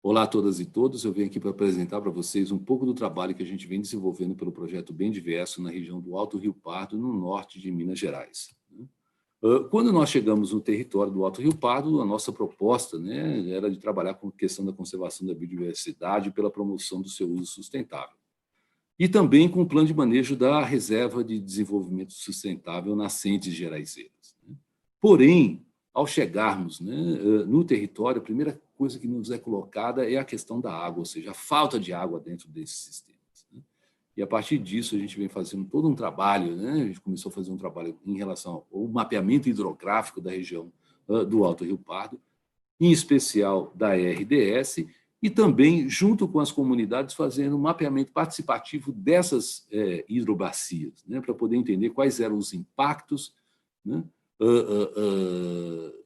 Olá a todas e todos, eu venho aqui para apresentar para vocês um pouco do trabalho que a gente vem desenvolvendo pelo projeto Bem Diverso na região do Alto Rio Pardo, no norte de Minas Gerais. Quando nós chegamos no território do Alto Rio Pardo, a nossa proposta, era de trabalhar com a questão da conservação da biodiversidade pela promoção do seu uso sustentável. E também com o plano de manejo da Reserva de Desenvolvimento Sustentável Nascentes Geraizeiras. Porém, ao chegarmos no território, a primeira coisa que nos é colocada é a questão da água, ou seja, a falta de água dentro desses sistemas. E, a partir disso, a gente vem fazendo todo um trabalho, a gente começou a fazer um trabalho em relação ao mapeamento hidrográfico da região do Alto Rio Pardo, em especial da RDS, e também, junto com as comunidades, fazendo um mapeamento participativo dessas hidrobacias, para poder entender quais eram os impactos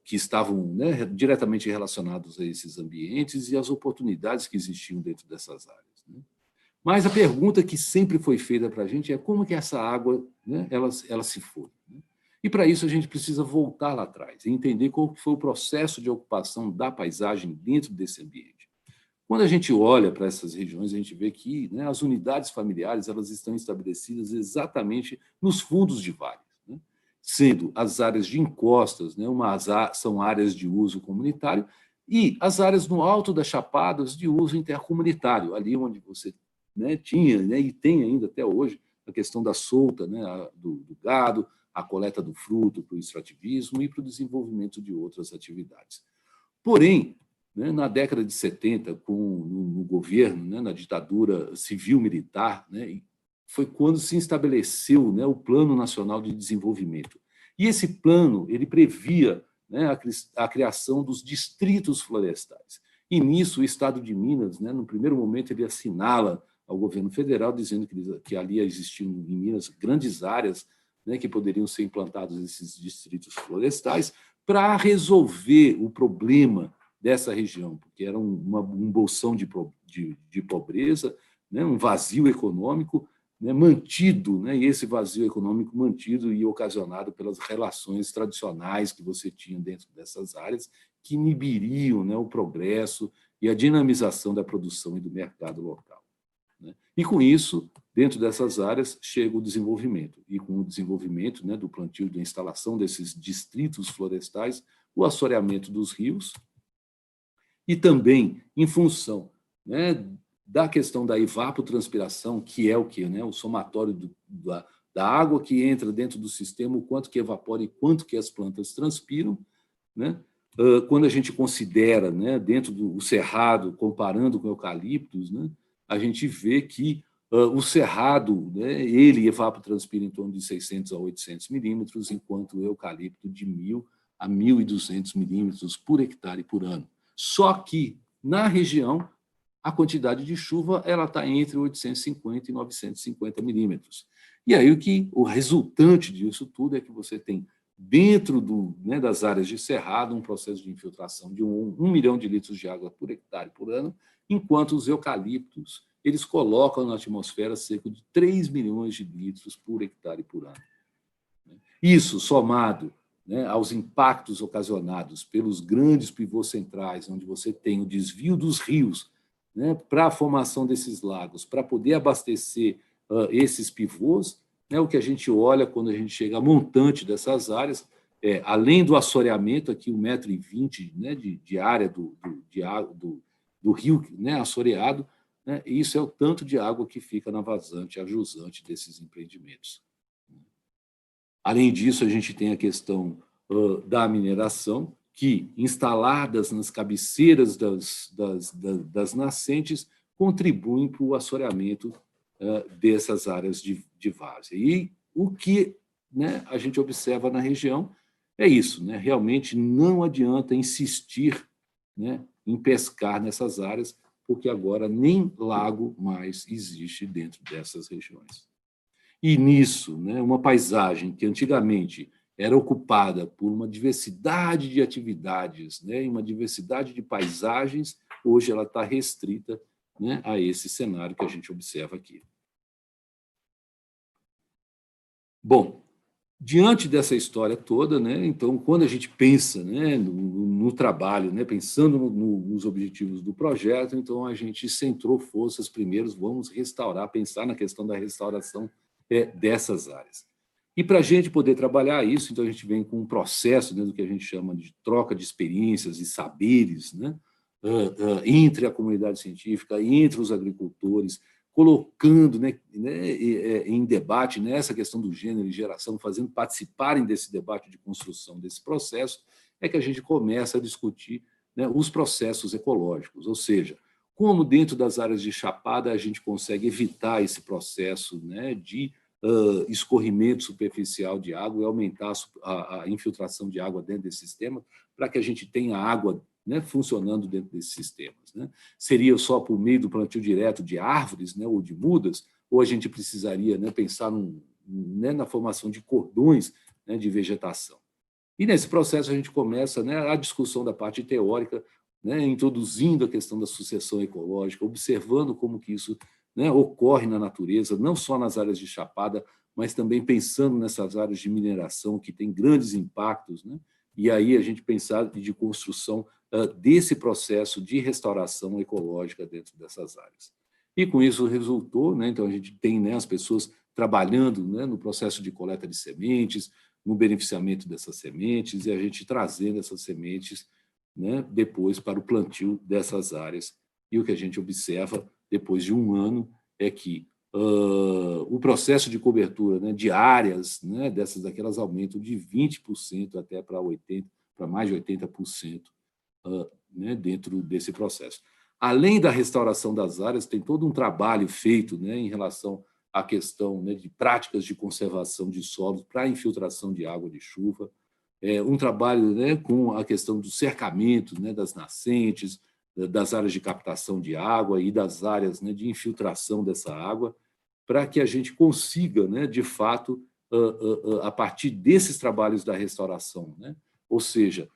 que estavam diretamente relacionados a esses ambientes e as oportunidades que existiam dentro dessas áreas. Mas a pergunta que sempre foi feita para a gente é como que essa água ela se foi. E, para isso, a gente precisa voltar lá atrás e entender qual foi o processo de ocupação da paisagem dentro desse ambiente. Quando a gente olha para essas regiões, a gente vê que as unidades familiares elas estão estabelecidas exatamente nos fundos de vales, sendo as áreas de encostas, são áreas de uso comunitário, e as áreas no alto das chapadas de uso intercomunitário, ali onde você tinha e tem ainda até hoje a questão da solta do gado, a coleta do fruto para o extrativismo e para o desenvolvimento de outras atividades. Porém, na década de 70, no governo, na ditadura civil-militar, foi quando se estabeleceu o Plano Nacional de Desenvolvimento. E esse plano ele previa a criação dos distritos florestais. E, nisso, o Estado de Minas, no primeiro momento, ele assinala ao governo federal, dizendo que ali existiam em Minas grandes áreas que poderiam ser implantados esses distritos florestais para resolver o problema dessa região, porque era um bolsão de pobreza, um vazio econômico mantido, e esse vazio econômico mantido e ocasionado pelas relações tradicionais que você tinha dentro dessas áreas, que inibiriam o progresso e a dinamização da produção e do mercado local. E, com isso, dentro dessas áreas, chega o desenvolvimento. E, com o desenvolvimento do plantio e da instalação desses distritos florestais, o assoreamento dos rios, e também em função da questão da evapotranspiração, que é o quê? O somatório da água que entra dentro do sistema, o quanto que evapora e quanto que as plantas transpiram. Quando a gente considera dentro do cerrado, comparando com eucaliptos, a gente vê que o cerrado ele evapotranspira em torno de 600 a 800 milímetros, enquanto o eucalipto de 1.000 a 1.200 milímetros por hectare por ano. Só que, na região, a quantidade de chuva está entre 850 e 950 milímetros. E aí o resultante disso tudo é que você tem, dentro das áreas de cerrado, um processo de infiltração de 1 milhão de litros de água por hectare por ano, enquanto os eucaliptos eles colocam na atmosfera cerca de 3 milhões de litros por hectare por ano. Isso, somado aos impactos ocasionados pelos grandes pivôs centrais, onde você tem o desvio dos rios para a formação desses lagos, para poder abastecer esses pivôs, o que a gente olha quando a gente chega a montante dessas áreas, além do assoreamento, aqui 1,20 m de área do rio assoreado, isso é o tanto de água que fica na vazante, a jusante desses empreendimentos. Além disso, a gente tem a questão da mineração, que, instaladas nas cabeceiras das nascentes, contribuem para o assoreamento dessas áreas de várzea. E o que a gente observa na região é isso, realmente não adianta insistir em pescar nessas áreas, porque agora nem lago mais existe dentro dessas regiões. E, nisso, uma paisagem que antigamente era ocupada por uma diversidade de atividades, uma diversidade de paisagens, hoje ela está restrita a esse cenário que a gente observa aqui. Bom, Diante dessa história toda, né, então, quando a gente pensa, né, no trabalho, né, pensando nos objetivos do projeto, então a gente centrou forças, primeiro, vamos restaurar, pensar na questão da restauração dessas áreas. E para a gente poder trabalhar isso, então a gente vem com um processo, né, do que a gente chama de troca de experiências e saberes, né, entre a comunidade científica, entre os agricultores, colocando, né, em debate, né, essa questão do gênero e geração, fazendo participarem desse debate de construção desse processo, é que a gente começa a discutir, né, os processos ecológicos, ou seja, como dentro das áreas de chapada a gente consegue evitar esse processo, né, de escorrimento superficial de água e aumentar a infiltração de água dentro desse sistema, para que a gente tenha água, né, funcionando dentro desses sistemas. Né? Seria só por meio do plantio direto de árvores, né, ou de mudas, ou a gente precisaria, né, pensar né, na formação de cordões, né, de vegetação. E nesse processo a gente começa, né, a discussão da parte teórica, né, introduzindo a questão da sucessão ecológica, observando como que isso, né, ocorre na natureza, não só nas áreas de chapada, mas também pensando nessas áreas de mineração que têm grandes impactos, né? E aí a gente pensar de construção desse processo de restauração ecológica dentro dessas áreas. E com isso resultou, né, então a gente tem, né, as pessoas trabalhando, né, no processo de coleta de sementes, no beneficiamento dessas sementes e a gente trazendo essas sementes, né, depois para o plantio dessas áreas. E o que a gente observa depois de um ano é que o processo de cobertura, né, de áreas, né, daquelas aumentam de 20% até para 80%, para mais de 80%, né, dentro desse processo. Além da restauração das áreas, tem todo um trabalho feito, né, em relação à questão, né, de práticas de conservação de solos para infiltração de água de chuva, um trabalho, né, com a questão do cercamento, né, das nascentes, das áreas de captação de água e das áreas, né, de infiltração dessa água, para que a gente consiga, né, de fato, a partir desses trabalhos da restauração, né, ou seja,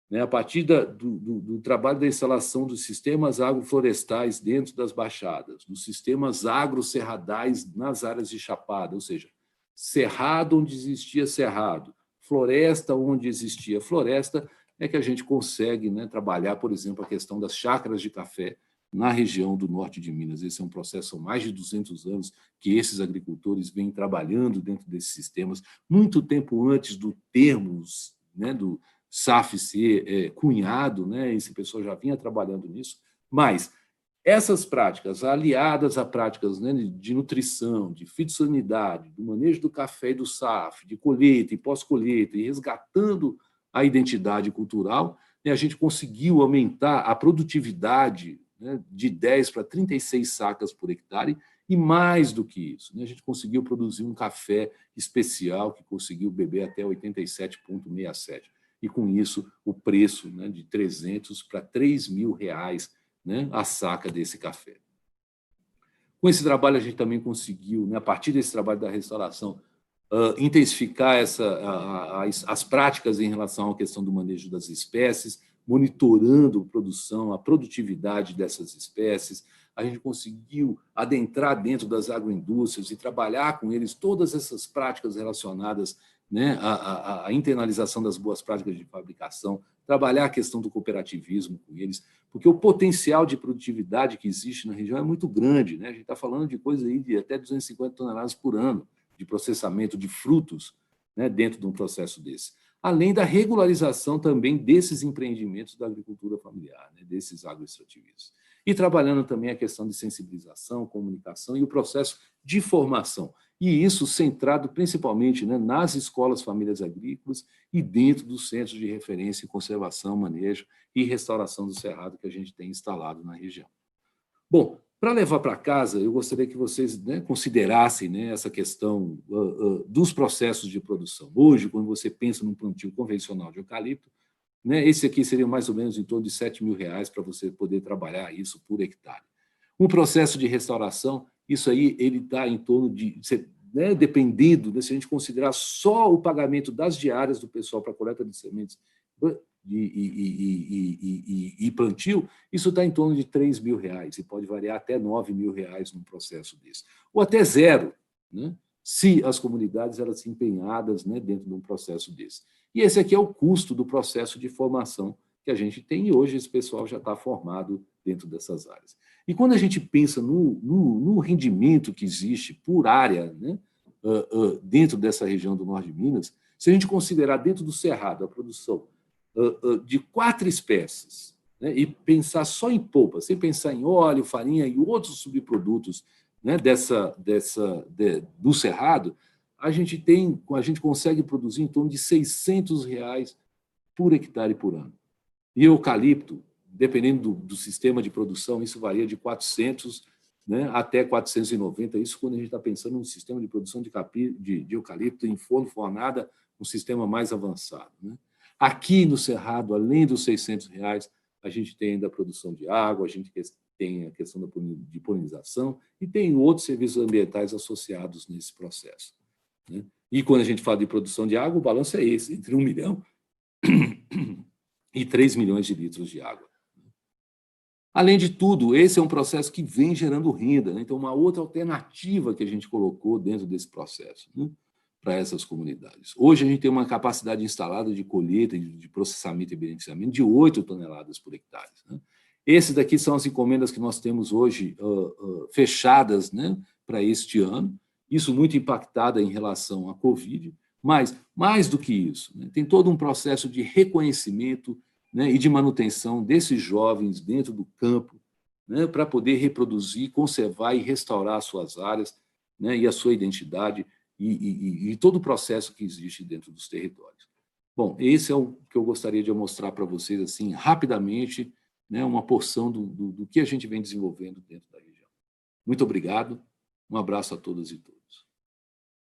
né, a partir do trabalho da instalação dos sistemas agroflorestais dentro das baixadas, dos sistemas agrocerradais nas áreas de chapada, ou seja, cerrado onde existia cerrado, floresta onde existia floresta, é que a gente consegue, né, trabalhar, por exemplo, a questão das chácaras de café na região do norte de Minas. Esse é um processo há mais de 200 anos que esses agricultores vêm trabalhando dentro desses sistemas, muito tempo antes do termo, né, do SAF ser cunhado, né? Esse pessoal já vinha trabalhando nisso, mas essas práticas, aliadas a práticas, né, de nutrição, de fitossanidade, do manejo do café e do SAF, de colheita e pós-colheita, e resgatando a identidade cultural, né, a gente conseguiu aumentar a produtividade, né, de 10 para 36 sacas por hectare, e mais do que isso, né, a gente conseguiu produzir um café especial que conseguiu beber até 87,67. E, com isso, o preço, né, de 300 para 3 mil reais, né, a saca desse café. Com esse trabalho, a gente também conseguiu, né, a partir desse trabalho da restauração, intensificar as práticas em relação à questão do manejo das espécies, monitorando a produção, a produtividade dessas espécies. A gente conseguiu adentrar dentro das agroindústrias e trabalhar com eles todas essas práticas relacionadas, né, à internalização das boas práticas de fabricação, trabalhar a questão do cooperativismo com eles, porque o potencial de produtividade que existe na região é muito grande, né? A gente está falando de coisa aí de até 250 toneladas por ano de processamento de frutos, né, dentro de um processo desse. Além da regularização também desses empreendimentos da agricultura familiar, né, desses agroextrativistas. E trabalhando também a questão de sensibilização, comunicação e o processo de formação. E isso centrado principalmente, né, nas escolas famílias agrícolas e dentro dos centros de referência em conservação, manejo e restauração do cerrado que a gente tem instalado na região. Bom, para levar para casa, eu gostaria que vocês, né, considerassem, né, essa questão dos processos de produção. Hoje, quando você pensa num plantio convencional de eucalipto, né, esse aqui seria mais ou menos em torno de 7 mil reais para você poder trabalhar isso por hectare. Um processo de restauração, isso aí ele está em torno de, né, dependendo, né, se a gente considerar só o pagamento das diárias do pessoal para coleta de sementes e plantio, isso está em torno de 3 mil reais, e pode variar até 9 mil reais num processo desse. Ou até zero, né? se as comunidades elas se empenhadas, né, dentro de um processo desse. E esse aqui é o custo do processo de formação que a gente tem, e hoje esse pessoal já está formado dentro dessas áreas. E quando a gente pensa no rendimento que existe por área, né, dentro dessa região do norte de Minas, se a gente considerar dentro do Cerrado a produção de 4 espécies, né, e pensar só em polpa, sem pensar em óleo, farinha e outros subprodutos, né, do Cerrado, a gente consegue produzir em torno de R$ 600 por hectare por ano. E eucalipto, dependendo do sistema de produção, isso varia de 400, né, até 490, isso quando a gente está pensando num sistema de produção de eucalipto em forno, fornada, um sistema mais avançado. Né? Aqui no Cerrado, além dos R$ 600, a gente tem ainda a produção de água, a gente tem a questão de polinização e tem outros serviços ambientais associados nesse processo. Né? E quando a gente fala de produção de água, o balanço é esse, entre 1 milhão e 3 milhões de litros de água. Além de tudo, esse é um processo que vem gerando renda, né? Então, uma outra alternativa que a gente colocou dentro desse processo, né, para essas comunidades. Hoje, a gente tem uma capacidade instalada de colheita, de processamento e beneficiamento de 8 toneladas por hectare. Né? Esses daqui são as encomendas que nós temos hoje fechadas, né, para este ano, isso muito impactada em relação à Covid, mas, mais do que isso, né, tem todo um processo de reconhecimento, né, e de manutenção desses jovens dentro do campo, né, para poder reproduzir, conservar e restaurar as suas áreas, né, e a sua identidade e todo o processo que existe dentro dos territórios. Bom, esse é o que eu gostaria de mostrar para vocês, assim, rapidamente, né, uma porção do que a gente vem desenvolvendo dentro da região. Muito obrigado, um abraço a todas e todos.